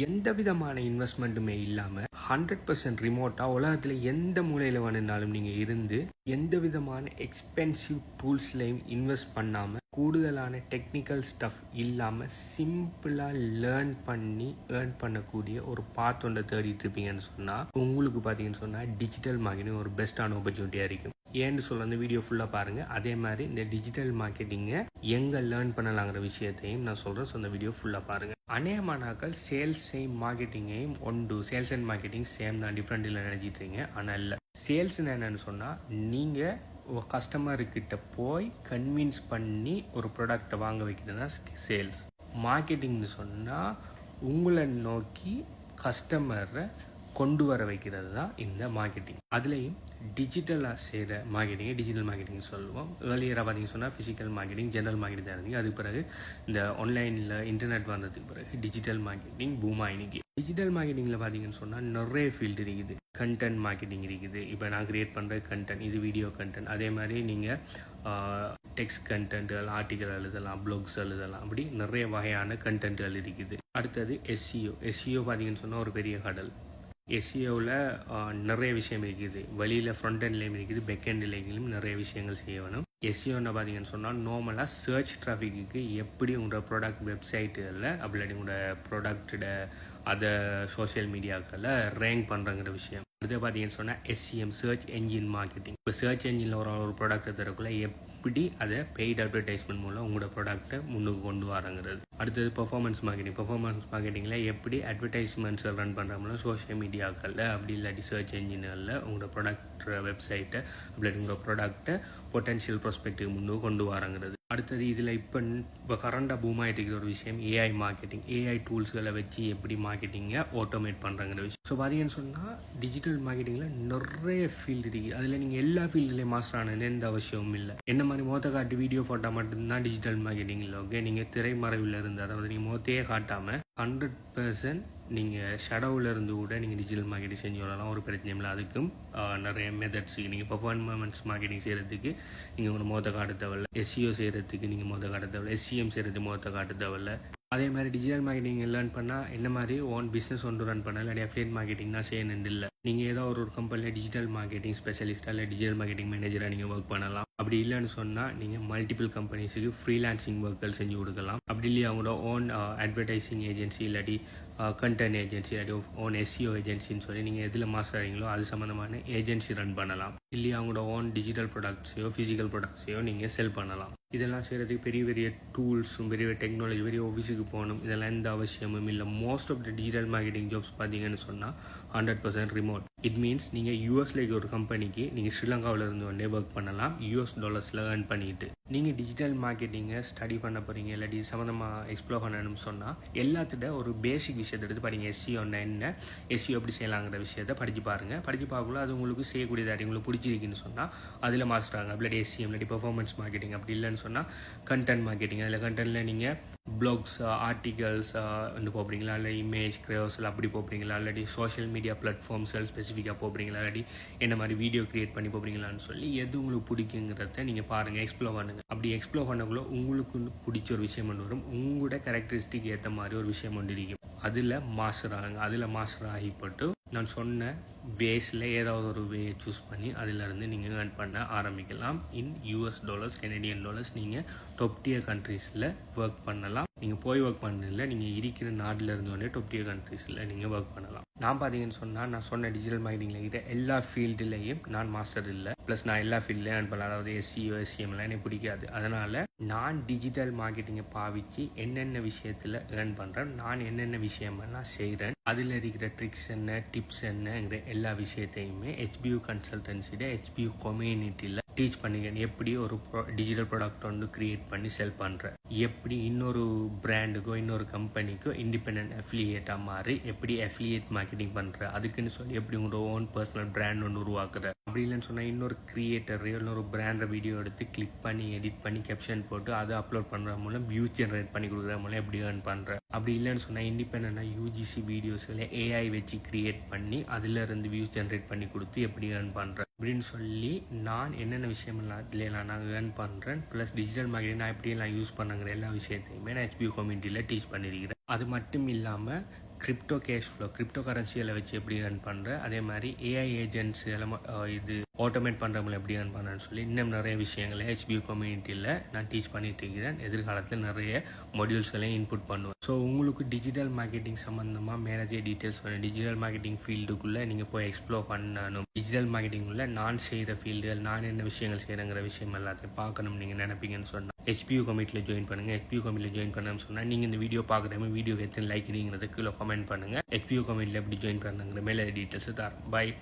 எந்த விதமான இன்வெஸ்ட்மெண்ட்டுமே இல்லாமல் 100% ரிமோட்டாக உலகத்தில் எந்த மூலையில் வேணுனாலும் நீங்கள் இருந்து எந்த விதமான எக்ஸ்பென்சிவ் டூல்ஸ்லையும் இன்வெஸ்ட் பண்ணாமல் கூடுதலான டெக்னிக்கல் ஸ்டஃப் இல்லாமல் சிம்பிளாக லேர்ன் பண்ணி ஏர்ன் பண்ணக்கூடிய ஒரு பாத் ஒன்றை தேடிட்டு இருப்பீங்கன்னு சொன்னால் உங்களுக்கு பார்த்தீங்கன்னு சொன்னால் டிஜிட்டல் மார்க்கெட்டிங் ஒரு பெஸ்ட்டான ஆப்பர்ச்சுனிட்டியாக இருக்கும். ஏன்னு சொல்ல அந்த வீடியோ ஃபுல்லாக பாருங்கள். அதே மாதிரி இந்த டிஜிட்டல் மார்க்கெட்டிங்கை எங்கே லேர்ன் பண்ணலாங்கிற விஷயத்தையும் நான் சொல்கிறேன். ஸோ அந்த வீடியோ ஃபுல்லாக பாருங்கள். அநேகமானாக்கள் சேல்ஸையும் மார்க்கெட்டிங்கையும் ஒன்று சேல்ஸ் அண்ட் மார்க்கெட்டிங் சேம் தான், டிஃப்ரெண்ட் இல்லை நினைச்சிட்றீங்க. ஆனால் இல்லை, சேல்ஸ்ன்னு என்னென்னு சொன்னால் நீங்கள் கஸ்டமர்கிட்ட போய் கன்வின்ஸ் பண்ணி ஒரு ப்ராடக்டை வாங்க வைக்கிறது தான் சேல்ஸ். மார்க்கெட்டிங்னு சொன்னால் உங்களை நோக்கி கஸ்டமரை கொண்டு வர வைக்கிறது தான் இந்த மார்க்கெட்டிங். அதுலேயும் டிஜிட்டலாக செய்கிற மார்க்கெட்டிங்கை டிஜிட்டல் மார்க்கெட்டிங் சொல்லுவோம். ஏர்லியராக பார்த்தீங்கன்னு சொன்னால் ஃபிசிக்கல் மார்க்கெட்டிங், ஜெனரல் மார்க்கெட்டிங் தான் இருந்தீங்க. அதுக்கு பிறகு இந்த ஆன்லைனில் இன்டர்நெட் வந்ததுக்கு பிறகு டிஜிட்டல் மார்க்கெட்டிங் பூமா இன்னைக்கு. டிஜிட்டல் மார்க்கெட்டிங்கில் பார்த்தீங்கன்னு சொன்னால் நிறைய ஃபீல்டு இருக்குது. கண்டென்ட் மார்க்கெட்டிங் இருக்குது. இப்போ நான் கிரியேட் பண்ணுற கண்டென்ட், இது வீடியோ கண்டென்ட். அதே மாதிரி நீங்கள் டெக்ஸ்ட் கண்டென்ட்டுகள், ஆர்டிக்கல் எழுதலாம், ப்ளாக்ஸ் எழுதலாம். அப்படி நிறைய வகையான கண்டென்ட்டுகள் இருக்குது. அடுத்தது எஸ்இஓ பார்த்தீங்கன்னு சொன்னால் ஒரு பெரிய கடல். எஸ்இஓவில் நிறைய விஷயம் இருக்குது. வெளியில் ஃப்ரண்ட் எண்ட்லேயும் இருக்குது, பேக் எண்ட்லேயும் நிறைய விஷயங்கள் செய்ய வேணும். எஸ்இஓன்னு பார்த்தீங்கன்னு சொன்னால் நார்மலாக சர்ச் டிராஃபிக்கு எப்படி உங்களோட ப்ராடக்ட் வெப்சைட்டுகளில் அப்படி உங்களோட ப்ராடக்டோட அதை சோஷியல் மீடியாக்களில் ரேங்க் பண்ணுறங்கிற விஷயம். அடுத்து பார்த்தீங்கன்னு சொன்னால் எஸ்சிஎம், சர்ச் என்ஜின் மார்க்கெட்டிங். இப்போ சர்ச் என்ஜினில் ஒரு ப்ராடக்ட்டை தரக்குள்ள எப்படி அதை பெய்ட் அட்வர்டைஸ்மெண்ட் மூலம் உங்களோட ப்ராடக்ட்டை முன்னுக்கு கொண்டு வரங்கிறது. அடுத்தது பெர்ஃபார்மன்ஸ் மார்க்கெட்டிங்கில் எப்படி அட்வர்டைஸ்மெண்ட்ஸை ரன் பண்ணுற மூலம் சோஷியல் மீடியாக்களில் அப்படி இல்லாட்டி சர்ச் என்ஜின்களில் உங்களோட ப்ராடக்ட் வெப்சைட்டை அப்படி உங்களோட ப்ராடக்ட்டை பொட்டன்ஷியல் ப்ராஸ்பெக்ட்டுக்கு முன்னுக்கு கொண்டு வரங்கிறது. அடுத்தது இதில் இப்போ கரண்டாக பூமாகிட்டு இருக்கிற ஒரு விஷயம் ஏஐ மார்க்கெட்டிங். ஏஐ டூல்ஸ்களை வச்சு எப்படி மார்க்கெட்டிங்கை ஆட்டோமேட் பண்ணுறங்கிற விஷயம். ஸோ பார்த்தீங்கன்னு சொன்னால் டிஜிட்டல் மார்க்கெட்டிங்கில் நிறைய ஃபீல்டு இருக்குது. அதில் நீங்கள் எல்லா ஃபீல்டுலேயும் மாஸ்டர் ஆனது எந்த அவசியமும் இல்லை. என்ன மாதிரி மொத்த காட்டி வீடியோ ஃபோட்டோ மட்டும்தான் டிஜிட்டல் மார்க்கெட்டிங்கில் ஓகே. நீங்கள் திரைமறைவில் இருந்து, அதாவது நீங்கள் மொத்தையே காட்டாமல் 100% நீங்கள் ஷடோவில் இருந்து கூட நீங்கள் டிஜிட்டல் மார்க்கெட்டிங் செஞ்சு வரலாம். ஒரு பிரச்சனை இல்லை. அதுக்கும் நிறைய மெத்தட்ஸ். நீங்கள் பெர்ஃபார்மன்ஸ் மார்க்கெட்டிங் செய்கிறதுக்கு நீங்கள் உங்களை மொத்த காட்ட தேவையில்லை. எஸ்இஓ செய்கிறதுக்கு நீங்கள் மொத்த காட்ட தேவையில்லை. எஸ்சிஎம் செய்கிறதுக்கு மொத்த காட்ட தேவையில்லை. அதே மாதிரி டிஜிட்டல் மார்க்கெட்டிங் லேர்ன் பண்ணால் என்ன மாதிரி ஓன் பிஸ்னஸ் ஒன்று ரன் பண்ணால் இல்லாட்டி அஃபிலியேட் மார்க்கெட்டிங் தான் செய்யணும் இல்லை. நீங்கள் ஏதோ ஒரு கம்பெனியில் டிஜிட்டல் மார்க்கெட்டிங் ஸ்பெஷலிஸ்ட்டாக இல்லை டிஜிட்டல் மார்க்கெட்டிங் மேனேஜராக நீங்கள் ஒர்க் பண்ணலாம். அப்படி இல்லைன்னு சொன்னால் நீங்கள் மல்டிபிள் கம்பெனிஸுக்கு ஃப்ரீலான்சிங் ஒர்க்குகள் செஞ்சு கொடுக்கலாம். அப்படி இல்லையா அவங்களோட ஓன் அட்வர்டைசிங் ஏஜென்சி இல்லாட்டி கண்டென்ட் ஏஜென்சி இல்லாட்டி ஓன் எஸ்இஓ ஏஜென்சின்னு சொல்லி நீங்கள் எதில் மாஸ்டர் ஆகிறீங்களோ அது சம்மந்தமான ஏஜென்சி ரன் பண்ணலாம். இல்லையா அவங்களோட ஓன் டிஜிட்டல் ப்ராடக்ட்ஸையோ ஃபிசிக்கல் ப்ராடக்ட்ஸையோ நீங்கள் செல் பண்ணலாம். இதெல்லாம் செய்கிறதுக்கு பெரிய பெரிய டூல்ஸும் பெரிய டெக்னாலஜி, பெரிய ஆஃபீஸுக்கு போகணும், இதெல்லாம் எந்த அவசியமும் இல்லை. Most of the digital marketing jobs பார்த்தீங்கன்னு சொன்னால் 100% ரிமோட். இட் மீன்ஸ் நீங்கள் யூஎஸில் ஒரு கம்பெனிக்கு நீங்கள் ஸ்ரீலங்காவில் இருந்து ஒன்றே ஒர்க் பண்ணலாம், யூஎஸ் டாலர்ஸில் ஏர்ன் பண்ணிட்டு. நீங்கள் டிஜிட்டல் மார்க்கெட்டிங்கை ஸ்டடி பண்ண போகிறீங்க இல்லாட்டி சம்மந்தமாக எக்ஸ்ப்ளோர் பண்ணணும்னு சொன்னால் எல்லாத்திட்ட ஒரு பேசிக் விஷயத்தை எடுத்து படிங்க. எஸ்சிஓன்னா என்ன, எஸ்சிஓ எப்படி செய்யலாங்கிற விஷயத்தை படித்து பாருங்கள். படித்து பார்க்கல அது உங்களுக்கு செய்யக்கூடியதாட்டி உங்களுக்கு பிடிச்சிருக்குன்னு சொன்னால் அதில் மாஸ்டர் ஆகுங்க. இல்லாட்டி எஸ்சிஎம் இல்லாட்டி பெர்ஃபார்மன்ஸ் மார்க்கெட்டிங். அப்படி இல்லைன்னு சொன்னால் கண்டென்ட் மார்க்கெட்டிங். அதில் கண்டென்ட்டில் நீங்கள் ப்ளாக்ஸ், ஆர்டிகல்ஸ் வந்து போகிறீங்களா, இல்லை இமேஜ் கிரியேஷன் அப்படி போகிறீங்களா, இல்லாட்டி சோஷியல் மீடியா பிளாட்ஃபார்ம்ஸ் ஸ்பெசிஃபிக்காக போகிறீங்களா, இல்லாட்டி என்ன மாதிரி வீடியோ கிரியேட் பண்ணி போகிறீங்களான்னு சொல்லி எது உங்களுக்கு பிடிக்குங்கிறத நீங்கள் பாருங்கள், எக்ஸ்ப்ளோர் பண்ணுங்கள். அப்படி எக்ஸ்ப்ளோர் பண்ணக்குள்ள உங்களுக்கு பிடிச்ச ஒரு விஷயம் ஒன்று வரும், உங்களோட கேரக்டரிஸ்டிக் ஏற்ற மாதிரி ஒரு விஷயம் ஒன்று இருக்கும். அதில் மாஸ்டர் ஆகுங்க. அதில் மாஸ்டர் ஆகிப்பட்டு நான் சொன்ன வேஸில் ஏதாவது ஒரு வேயை சூஸ் பண்ணி அதிலிருந்து நீங்கள் ஏர்ன் பண்ண ஆரம்பிக்கலாம். In US dollars, Canadian dollars. நீங்கள் டாப் டியர் கண்ட்ரீஸில் ஒர்க் பண்ணலாம். நீங்கள் போய் ஒர்க் பண்ணதில்லை, நீங்கள் இருக்கிற நாட்டில் இருந்தோடனே டாப் டியர் கண்ட்ரீஸில் நீங்கள் ஒர்க் பண்ணலாம். நான் பார்த்தீங்கன்னு சொன்னால் நான் சொன்ன டிஜிட்டல் மார்க்கெட்டிங்கில் இருக்கிற எல்லா ஃபீல்டுலேயும் நான் மாஸ்டர் இல்லை. ப்ளஸ் நான் எல்லா ஃபீல்ட்லேயும் ஏர்ன் பண்ணலாம். அதாவது எஸ்சிஓ, எஸ்சிஎம்லாம் எனக்கு பிடிக்காது. அதனால் நான் டிஜிட்டல் மார்க்கெட்டிங்கை பாவிச்சு என்னென்ன விஷயத்தில் ஏர்ன் பண்ணுறேன், நான் என்னென்ன விஷயமெல்லாம் செய்கிறேன், அதில் இருக்கிற ட்ரிக்ஸ் என்ன, டிப்ஸ் என்னங்கிற எல்லா விஷயத்தையுமே ஹெச்பியூ கன்சல்டன்சியோட ஹெச்பியூ கம்யூனிட்டியில் டீச் பண்ணிக்கிறேன். எப்படி ஒரு டிஜிட்டல் ப்ராடக்ட் வந்து கிரியேட் பண்ணி செல் பண்ணுறேன், எப்படி இன்னொரு பிராண்டுக்கோ இன்னொரு கம்பெனிக்கோ இண்டிபெண்ட் அஃபிலியேட்டாக மாறி எப்படி அஃபிலியேட் மார்க்கெட்டிங் பண்ணுற, அதுக்குன்னு சொல்லி எப்படி உங்களோட ஓன் பர்சனல் பிராண்ட் ஒன்று உருவாக்குற. அப்படி இல்லைன்னு சொன்னால் இன்னொரு கிரியேட்டர் இன்னொரு பிராண்டை வீடியோ எடுத்து கிளிக் பண்ணி எடிட் பண்ணி கேப்ஷன் போட்டு அதை அப்லோட் பண்ணுற மூலம் வியூஸ் ஜென்ரேட் பண்ணி கொடுக்குற மூலம் எப்படி ஏர்ன் பண்ணுற. அப்படி இல்லைன்னு சொன்னால் இண்டிபெண்டாக யூஜிசி வீடியோஸில் ஏஐ வச்சு கிரியேட் பண்ணி அதில் இருந்து வியூஸ் ஜென்ரேட் பண்ணி கொடுத்து எப்படி ஏர்ன் பண்ணுறேன் அப்படின்னு சொல்லி நான் என்னென்ன விஷயமெல்லாம் அதில் நான் ஏர்ன் பண்ணுறேன். ப்ளஸ் டிஜிட்டல் மார்க்கெட்டிங் நான் எப்படியெல்லாம் யூஸ் பண்ணுங்கிற எல்லா விஷயத்தையுமே நான் ஹெச்பியூ கம்யூனிட்டியில் டீச் பண்ணியிருக்கிறேன். அது மட்டும் இல்லாமல் கிரிப்டோ கேஷ் ஃப்ளோ கிரிப்டோ கரன்சிகளை வச்சு எப்படி earn பண்ணுறேன், அதே மாதிரி ஏஐ ஏஜென்ட்ஸ் எல்லாம் இது ஆட்டோமேட் பண்ணுறவங்களை எப்படி earn பண்ணுறேன்னு சொல்லி இன்னும் நிறைய விஷயங்களை HBU கம்யூனிட்டியில் நான் டீச் பண்ணிட்டு இருக்கிறேன். எதிர்காலத்தில் நிறைய மாடியூல்ஸ்களையும் இன்புட் பண்ணுவேன். ஸோ உங்களுக்கு டிஜிட்டல் மார்க்கெட்டிங் சம்மந்தமாக மேனேஜர் டீட்டெயில்ஸ் வேணும், டிஜிட்டல் மார்க்கெட்டிங் ஃபீல்டுக்குள்ளே நீங்கள் போய் எக்ஸ்ப்ளோர் பண்ணணும், டிஜிட்டல் மார்க்கெட்டிங்குள்ளே நான் செய்கிற ஃபீல்டுகள், நான் என்ன விஷயங்கள் செய்கிறேங்கிற விஷயம் எல்லாத்தையும் பார்க்கணும் நீங்கள் நினைப்பீங்கன்னு சொன்னால் HBU கமிட்டியில் ஜாயின் பண்ணுங்கள். HBU கமிட்டியில் ஜாயின் பண்ணணும்னு சொன்னால் நீங்கள் இந்த வீடியோ பார்க்குறமே வீடியோ எத்தனை லைக் நீங்கிறத கீழே கமெண்ட் பண்ணுங்கள். HBU கமிட்டியில் எப்படி ஜாயின் பண்ணுங்கிற மேலே டீட்டெயில்ஸ் தரேன். பை.